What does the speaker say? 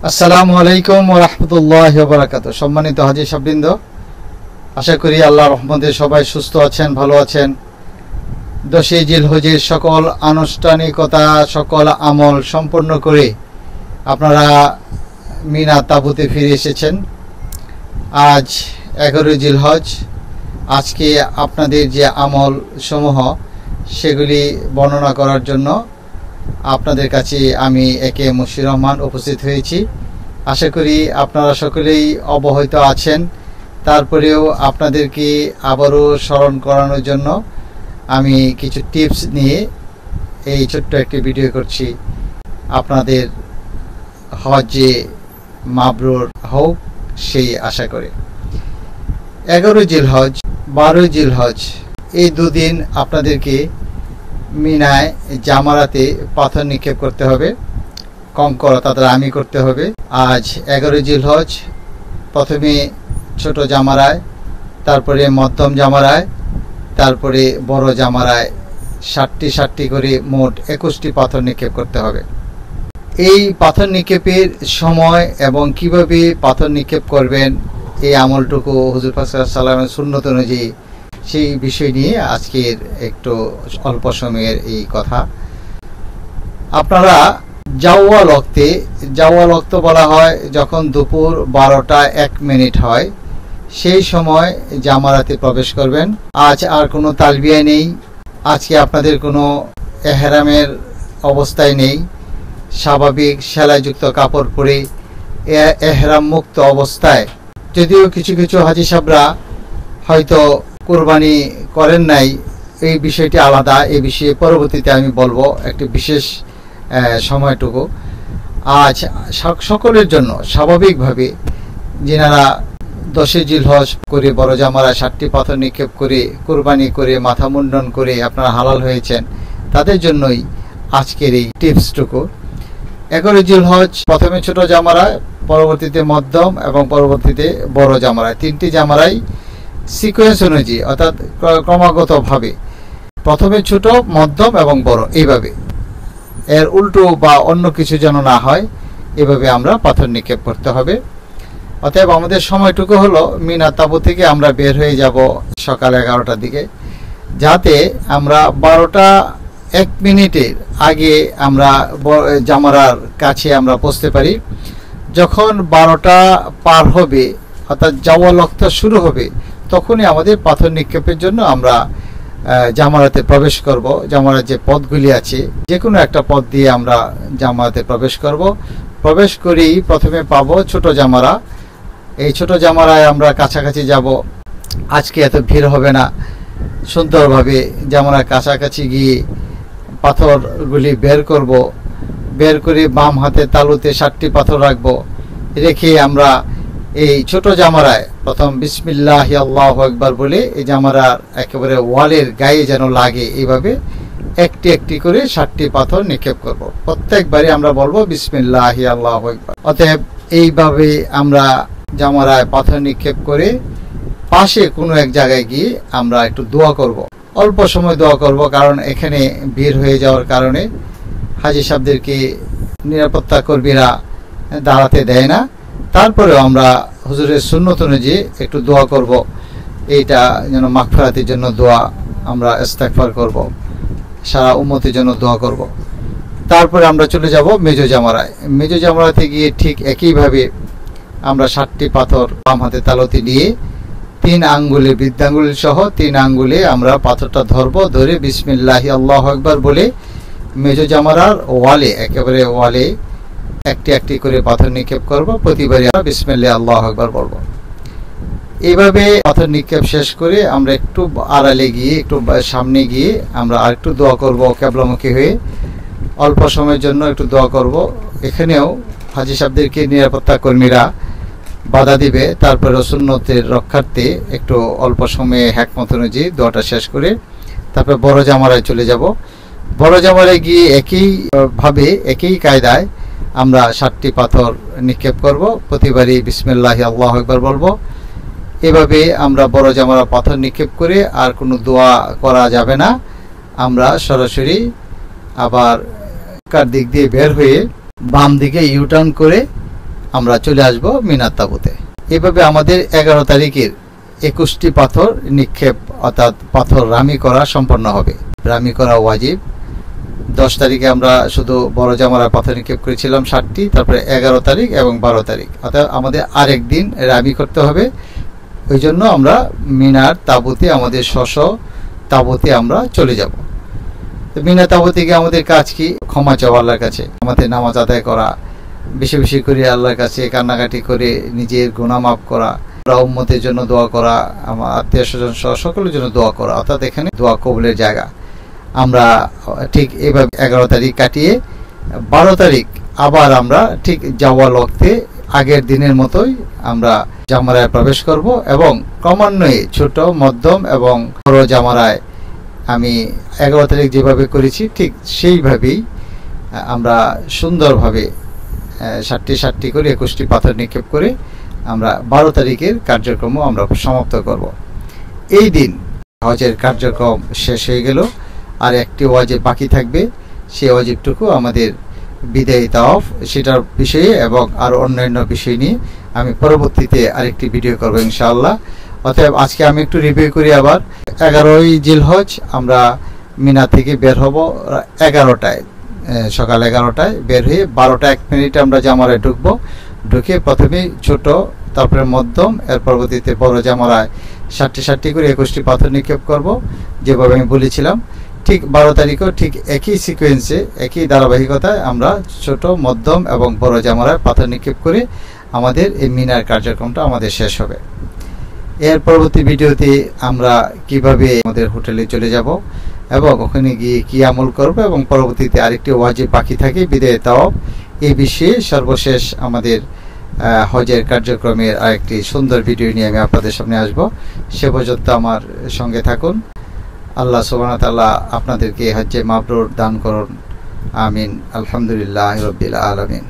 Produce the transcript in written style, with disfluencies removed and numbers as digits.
আসসালামু আলাইকুম ওয়া রাহমাতুল্লাহি ওয়া বারাকাতুহু। সম্মানিত হাজী সাহেববৃন্দ, আশা করি আল্লাহর রহমতে সবাই সুস্থ আছেন, ভালো আছেন। 10 জিলহজের সকল আনুষ্ঠানিকতা, সকল আমল সম্পন্ন করে আপনারা মিনা তাঁবুতে ফিরে এসেছেন। আজ 11 জিলহজ। আজকে আপনাদের যে আমল সমূহ সেগুলি বর্ণনা করার জন্য আপনাদের কাছে আমি একে মুশির রহমান উপস্থিত হয়েছি। আশা করি আপনারা সকলেই অবহিত আছেন, তারপরেও আপনাদেরকে আবারও স্মরণ করানোর জন্য আমি কিছু টিপস নিয়ে এই ছোট্ট একটি ভিডিও করছি। আপনাদের হজ্জে মাবরুর হোক সেই আশা করে। 11 জিলহজ, 12 জিলহজ এই দুদিন আপনাদেরকে মিনায় জামারাতে পাথর নিক্ষেপ করতে হবে, কঙ্কর তাদের আমি করতে হবে। আজ 11 জিলহজ, প্রথমে ছোট জামারায়, তারপরে মধ্যম জামারায়, তারপরে বড় জামারায় 60টি করে মোট 21টি পাথর নিক্ষেপ করতে হবে। এই পাথর নিক্ষেপের সময় এবং কিভাবে পাথর নিক্ষেপ করবেন এই আমলটুকু হুজুর পাক সাল্লাল্লাহু আলাইহি ওয়াসাল্লামের সুন্নত অনুযায়ী, সেই বিষয় নিয়ে আজকের একটু অল্প সময়ের এই কথা। আপনারা জাওয়াল ওয়াক্ত বলা হয় যখন দুপুর 12টা 1 মিনিট হয়, সেই সময় জামারাতে প্রবেশ করবেন। আজ আর কোনো তালবিয়া নেই, আজকে আপনাদের কোনো এহরামের অবস্থায় নেই। স্বাভাবিক সেলাইযুক্ত কাপড় পরে এহরাম মুক্ত অবস্থায়, যদিও কিছু কিছু হাজী সাহেবরা হয়তো কোরবানি করেন নাই, এই বিষয়টি আলাদা, এই বিষয়ে পরবর্তীতে আমি বলবো একটি বিশেষ সময়টুকু। আজ সকলের জন্য স্বাভাবিকভাবে যিনারা 10 জিলহজ করে বড় জামারা 60টি পাথর নিক্ষেপ করে কোরবানি করে মাথা মুন্ডন করে আপনারা হালাল হয়েছেন, তাদের জন্যই আজকের এই টিপসটুকু। 11 জিলহজ প্রথমে ছোট জামারায়, পরবর্তীতে মধ্যম এবং পরবর্তীতে বড় জামারায়, 3টি জামারাই সিকোয়েন্স অনুযায়ী, অর্থাৎ ক্রমাগতভাবে প্রথমে ছোট, মধ্যম এবং বড়, এইভাবে, এর উল্টো বা অন্য কিছু যেন না হয়, এভাবে আমরা পাথর নিক্ষেপ করতে হবে। অতএব আমাদের সময়টুকু হলো মিনা তাঁবু থেকে আমরা বের হয়ে যাব সকাল 11টার দিকে, যাতে আমরা 12টা 1 মিনিটের আগে আমরা জামারার কাছে আমরা পৌঁছতে পারি। যখন 12টা পার হবে, অর্থাৎ জাওয়াল ওয়াক্ত শুরু হবে, তখনই আমাদের পাথর নিক্ষেপের জন্য আমরা জামারাতে প্রবেশ করব। জামারার যে পথগুলি আছে, যে কোনো একটা পথ দিয়ে আমরা জামারাতে প্রবেশ করব। প্রবেশ করেই প্রথমে পাবো ছোট জামারা। এই ছোট জামারায় আমরা কাছাকাছি যাব। আজকে এত ভিড় হবে না, সুন্দরভাবে জামারার কাছাকাছি গিয়ে পাথরগুলি বের করব। বের করে বাম হাতে তালুতে 60টি পাথর রাখবো। রেখে আমরা এই ছোট জামারায় প্রথম বিসমিল্লাহি আল্লাহু আকবার বলে এই জামারার একেবারে ওয়ালের গায়ে যেন লাগে, এইভাবে একটি একটি করে 60টি পাথর নিক্ষেপ করব। প্রত্যেকবারই আমরা বলবো বিসমিল্লাহি আল্লাহু আকবার। অতএব এইভাবে আমরা জামারায় পাথর নিক্ষেপ করে পাশে কোনো এক জায়গায় গিয়ে আমরা একটু দোয়া করব। অল্প সময় দোয়া করব, কারণ এখানে ভিড় হয়ে যাওয়ার কারণে হাজী সাহেবদেরকে নিরাপত্তা কর্মীরা দাঁড়াতে দেয় না। তারপরেও আমরা হুজুরের সুন্নত অনুযায়ী একটু দোয়া করব, এইটা যেন মাগফিরাতের জন্য দোয়া, আমরা ইস্তেগফার করব, সারা উম্মতের জন্য দোয়া করব। তারপরে আমরা চলে যাব মেজো জামারায়। মেজো জামারাতে গিয়ে ঠিক একইভাবে আমরা 60টি পাথর বাম হাতে তালুতে নিয়ে 3 আঙ্গুলে, বৃদ্ধাঙ্গুল সহ 3 আঙ্গুলে আমরা পাথরটা ধরবো। ধরে বিসমিল্লাহি আল্লাহু আকবার বলে মেজো জামারার ওয়ালে, একেবারে ওয়ালে একটি একটি করে পাথর নিক্ষেপ করব। প্রতিবারই আমরা বিসমিল্লাহি আল্লাহু আকবার বলবো। এইভাবে পাথর নিক্ষেপ শেষ করে আমরা একটু আড়ালে গিয়ে, একটু সামনে গিয়ে আমরা আরেকটু দোয়া করব, কিবলামুখী হয়ে অল্প সময়ের জন্য একটু দোয়া করব। এখানেও হাজী সাহেবদেরকে নিরাপত্তা কর্মীরা বাধা দিবে। তারপরে সুন্নতের রক্ষার্থে একটু অল্প সময়ে হিকমত অনুযায়ী দোয়াটা শেষ করে তারপরে বড় জামারায় চলে যাব। বড় জামারায় গিয়ে একইভাবে একই কায়দায় আমরা 60টি পাথর নিক্ষেপ করব। প্রতিবারই বিসমিল্লাহি আল্লাহু আকবার বলবো। এভাবে আমরা বড় জামারা পাথর নিক্ষেপ করে আর কোনো দোয়া করা যাবে না। আমরা সরাসরি আবার দিক দিয়ে বের হয়ে বাম দিকে ইউটার্ন করে আমরা চলে আসব মিনার তাঁবুতে। এভাবে আমাদের 11 তারিখের 21টি পাথর নিক্ষেপ অর্থাৎ পাথর রামি করা সম্পন্ন হবে। রামি করা ওয়াজিব। 10 তারিখে আমরা শুধু বড় জামারায় পাথর নিক্ষেপ করেছিলাম 60টি, তারপরে 11 তারিখ এবং 12 তারিখ, অর্থাৎ আমাদের আরেক দিন রামি করতে হবে। ওই জন্য আমরা মিনার তাঁবুতে আমাদের তাঁবুতে আমরা চলে যাব। তো মিনার তাঁবুতে গিয়ে আমাদের কাজ কি? ক্ষমা চাওয়া আল্লাহর কাছে, আমাদের নামাজ আদায় করা, বেশি বেশি করে আল্লাহর কাছে কান্নাকাটি করে নিজের গুনাহ মাফ করা, উম্মতের জন্য দোয়া করা, আমার আত্মীয় স্বজন সহ সকলের জন্য দোয়া করা, অর্থাৎ এখানে দোয়া কবুলের জায়গা। আমরা ঠিক এভাবে 11 তারিখ কাটিয়ে 12 তারিখ আবার আমরা ঠিক যাওয়ার ওয়াক্তে আগের দিনের মতোই আমরা জামারায় প্রবেশ করব এবং ক্রমান্বয়ে ছোট, মধ্যম এবং বড় জামারায় আমি 11 তারিখ যেভাবে করেছি ঠিক সেইভাবেই আমরা সুন্দরভাবে 60টি করে 21টি পাথর নিক্ষেপ করে আমরা 12 তারিখের কার্যক্রম আমরা সমাপ্ত করব। এই দিন হজের কার্যক্রম শেষ হয়ে গেল, আর একটি ওয়াজিব বাকি থাকবে। সেই ওয়াজিবটুকু আমাদের বিদায়ী তাওয়াফ, সেটার বিষয়ে এবং আর অন্যান্য বিষয় নিয়ে আমি পরবর্তীতে আরেকটি ভিডিও করব ইনশাআল্লাহ। অতএব আজকে আমি একটু রিভিউ করি। আবার 11ই জিলহজ আমরা মিনা থেকে বের হব 11টায়, সকাল 11টায় বের হয়ে 12টা 1 মিনিটে আমরা জামারায় ঢুকবো। ঢুকে প্রথমে ছোট, তারপরে মধ্যম, এর পরবর্তীতে বড় জামারায় 60টি করে 21টি পাথর নিক্ষেপ করব যেভাবে আমি বলেছিলাম। ঠিক 12 তারিখেও ঠিক একই সিকোয়েন্সে, একই ধারাবাহিকতায় আমরা ছোট, মধ্যম এবং বড় জামারায় পাথর নিক্ষেপ করে আমাদের এই মিনার কার্যক্রমটা আমাদের শেষ হবে। এর পরবর্তী ভিডিওতে আমরা কিভাবে আমাদের হোটেলে চলে যাব এবং ওখানে গিয়ে কি আমল করব এবং পরবর্তীতে আরেকটি ওয়াজিব বাকি থাকে বিদায় তাওয়াফ, এই বিষয়ে সর্বশেষ আমাদের হজের কার্যক্রমের আরেকটি সুন্দর ভিডিও নিয়ে আমি আপনাদের সামনে আসব। সে পর্যন্ত আমার সঙ্গে থাকুন। আল্লাহ সুবহানাহু ওয়া তাআলা আপনাদেরকে হজ্জে মাবরুর দান করুন। আমিন। আলহামদুলিল্লাহি রাব্বিল আলামিন।